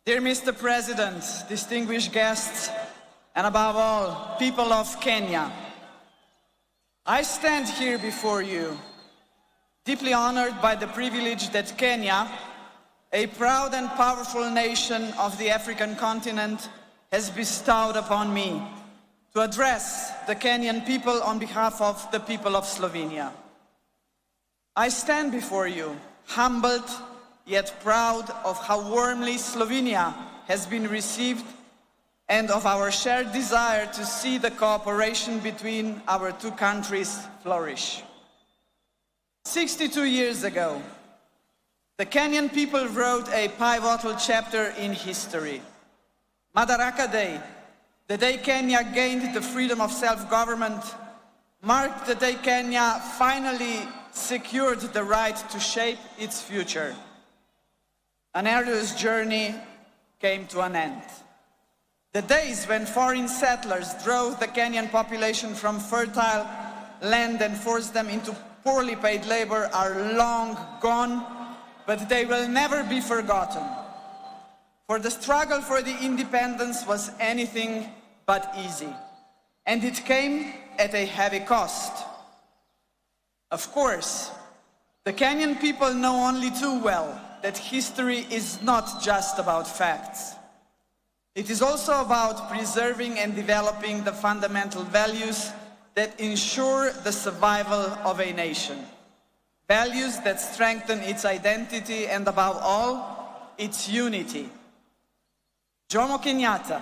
Dear Mr. President, distinguished guests, and above all, people of Kenya, I stand here before you, deeply honored by the privilege that Kenya, a proud and powerful nation of the African continent, has bestowed upon me to address the Kenyan people on behalf of the people of Slovenia. I stand before you, humbled yet proud of how warmly Slovenia has been received and of our shared desire to see the cooperation between our two countries flourish. 62 years ago, the Kenyan people wrote a pivotal chapter in history. Madaraka Day, the day Kenya gained the freedom of self-government, marked the day Kenya finally secured the right to shape its future. An arduous journey came to an end. The days when foreign settlers drove the Kenyan population from fertile land and forced them into poorly paid labor are long gone, but they will never be forgotten. For the struggle for the independence was anything but easy, and it came at a heavy cost. Of course, the Kenyan people know only too well that history is not just about facts. It is also about preserving and developing the fundamental values that ensure the survival of a nation. Values that strengthen its identity and, above all, its unity. Jomo Kenyatta,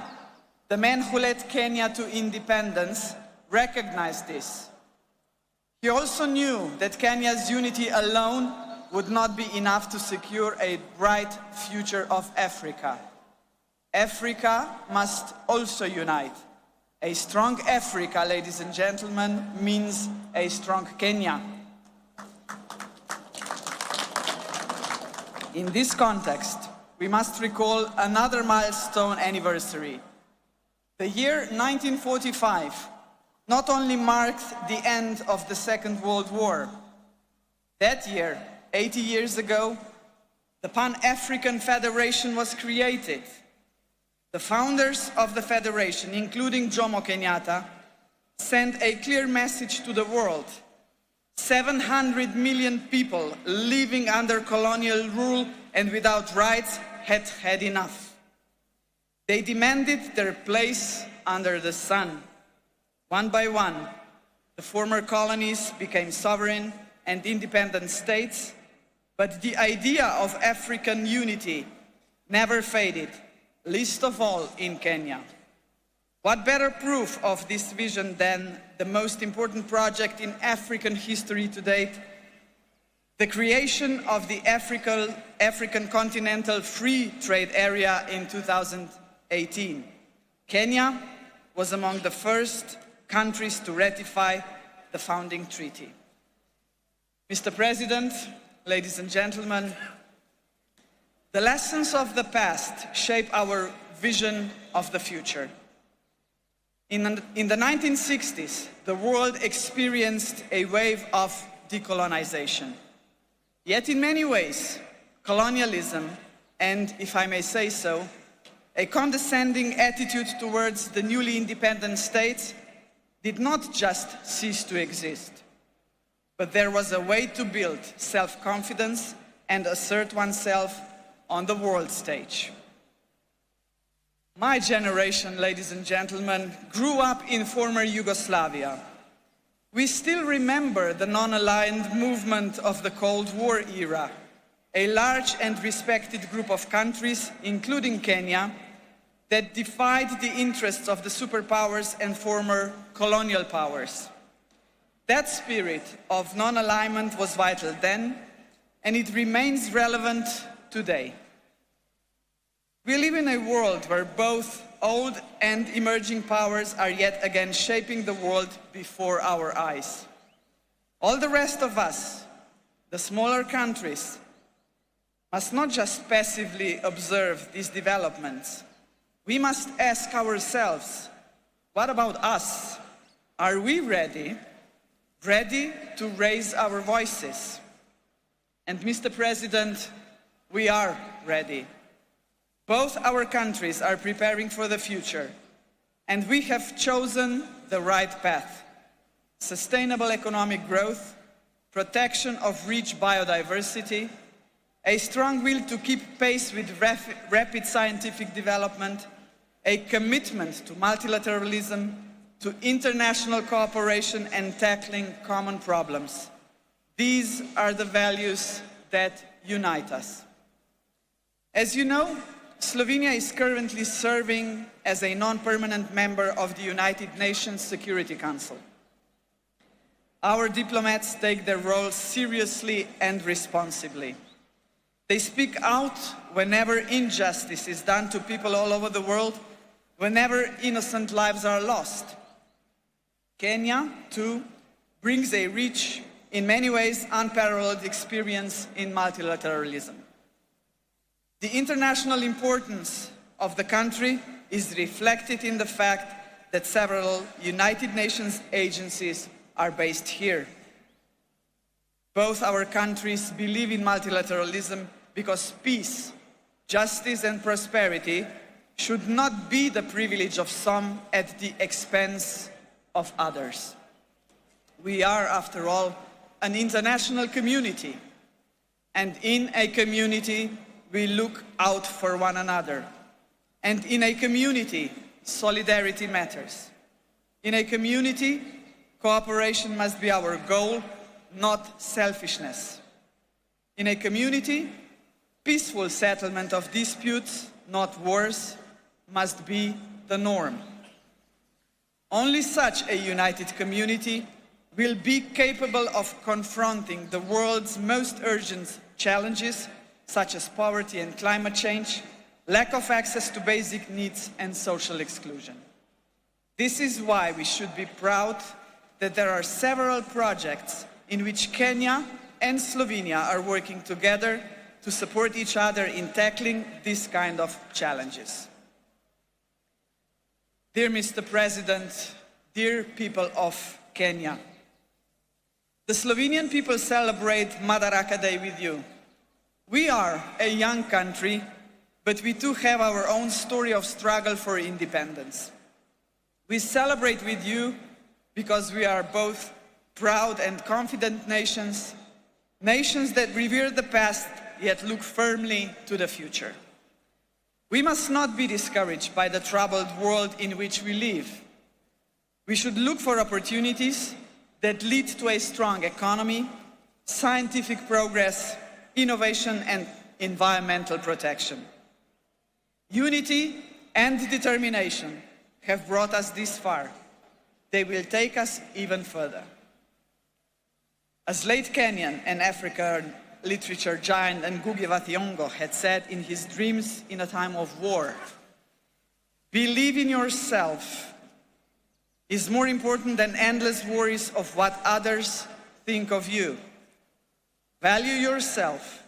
the man who led Kenya to independence, recognized this. He also knew that Kenya's unity alone would not be enough to secure a bright future of Africa. Africa must also unite. A strong Africa, ladies and gentlemen, means a strong Kenya. In this context, we must recall another milestone anniversary. The year 1945 not only marked the end of the Second World War. That year, 80 years ago, the Pan-African Federation was created. The founders of the Federation, including Jomo Kenyatta, sent a clear message to the world. 700 million people living under colonial rule and without rights had had enough. They demanded their place under the sun. One by one, the former colonies became sovereign and independent states, but the idea of African unity never faded, least of all in Kenya. What better proof of this vision than the most important project in African history to date, the creation of the African Continental Free Trade Area in 2018. Kenya was among the first countries to ratify the founding treaty. Mr. President, ladies and gentlemen, the lessons of the past shape our vision of the future. In the 1960s, the world experienced a wave of decolonization. Yet in many ways, colonialism, and if I may say so, a condescending attitude towards the newly independent states did not just cease to exist, but there was a way to build self-confidence and assert oneself on the world stage. My generation, ladies and gentlemen, grew up in former Yugoslavia. We still remember the non-aligned movement of the Cold War era, a large and respected group of countries, including Kenya, that defied the interests of the superpowers and former colonial powers. That spirit of non-alignment was vital then, and it remains relevant today. We live in a world where both old and emerging powers are yet again shaping the world before our eyes. All the rest of us, the smaller countries, must not just passively observe these developments. We must ask ourselves, what about us? Are we ready to raise our voices? And Mr. President, we are ready. Both our countries are preparing for the future, and we have chosen the right path: sustainable economic growth, protection of rich biodiversity, a strong will to keep pace with rapid scientific development, a commitment to multilateralism, to international cooperation and tackling common problems. These are the values that unite us. As you know, Slovenia is currently serving as a non-permanent member of the United Nations Security Council. Our diplomats take their role seriously and responsibly. They speak out whenever injustice is done to people all over the world, whenever innocent lives are lost. Kenya, too, brings a rich, in many ways unparalleled experience in multilateralism. The international importance of the country is reflected in the fact that several United Nations agencies are based here. Both our countries believe in multilateralism because peace, justice and prosperity should not be the privilege of some at the expense of others. We are, after all, an international community, and in a community we look out for one another. And in a community, solidarity matters. In a community, cooperation must be our goal, not selfishness. In a community, peaceful settlement of disputes, not wars, must be the norm. Only such a united community will be capable of confronting the world's most urgent challenges, such as poverty and climate change, lack of access to basic needs and social exclusion. This is why we should be proud that there are several projects in which Kenya and Slovenia are working together to support each other in tackling this kind of challenges. Dear Mr. President, dear people of Kenya, the Slovenian people celebrate Madaraka Day with you. We are a young country, but we too have our own story of struggle for independence. We celebrate with you because we are both proud and confident nations, nations that revere the past yet look firmly to the future. We must not be discouraged by the troubled world in which we live. We should look for opportunities that lead to a strong economy, scientific progress, innovation and environmental protection. Unity and determination have brought us this far. They will take us even further. As late Kenyan and African literature giant Ngugi wa Thiong'o had said in his Dreams in a Time of War, believe in yourself is more important than endless worries of what others think of you. Value yourself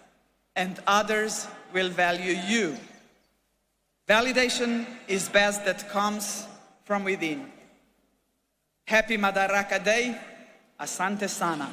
and others will value you. Validation is best that comes from within. Happy Madaraka Day. Asante sana.